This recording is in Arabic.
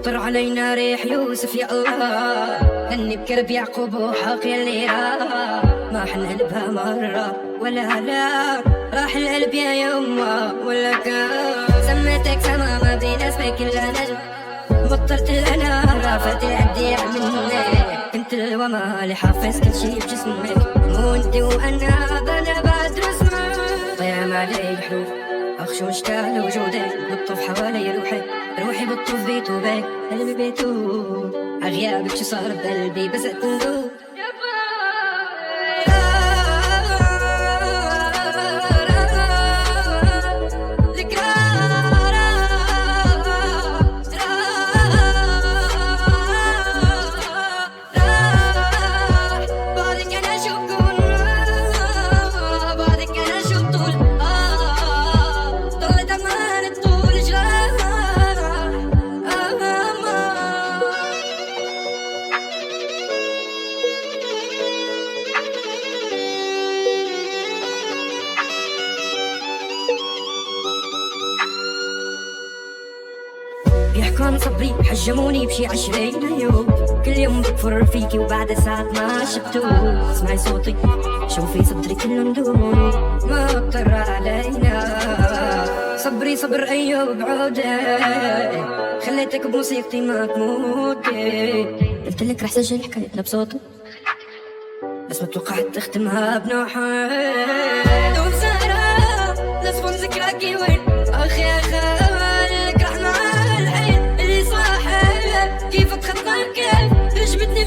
مطر علينا ريح يوسف يا الله، غني بكرب يعقوب وحاقي اللي ما حنقلبها مرة ولا لا، راح القلب يا يما ولا كان. سميتك سما ما بين اسمك الا نجم، مطرت انا غافت العديع منك، كنت الوما اللي حافظ كل شي بجسمك، مو انت وانا بعد رسمك. ضيع علي حروف اخشى مشتاق لوجودك، بتطوف حوالي روحي بتطوف بيته بيك، قلبي بيته عغيابك شو صار بقلبي بس تندوب. بيحكوا عن صبري حجموني بشي 20 يوم، كل يوم بكفر فيكي وبعد ساعات ما شفتو. اسمعي صوتي شوفي صدري كله ندور، ما اضطر علينا صبري صبر ايوب بعودة، خليتك بموسيقتي ما تموتي. قلتلك رح سجل حكاية بصوتي بس ما توقعت تختمها بنوحة. دوب سهرة لصفون ذكراكي وين اخي يا خالك رح معاه الحين اللي صاحب كيف اتخطى كيف عجبتني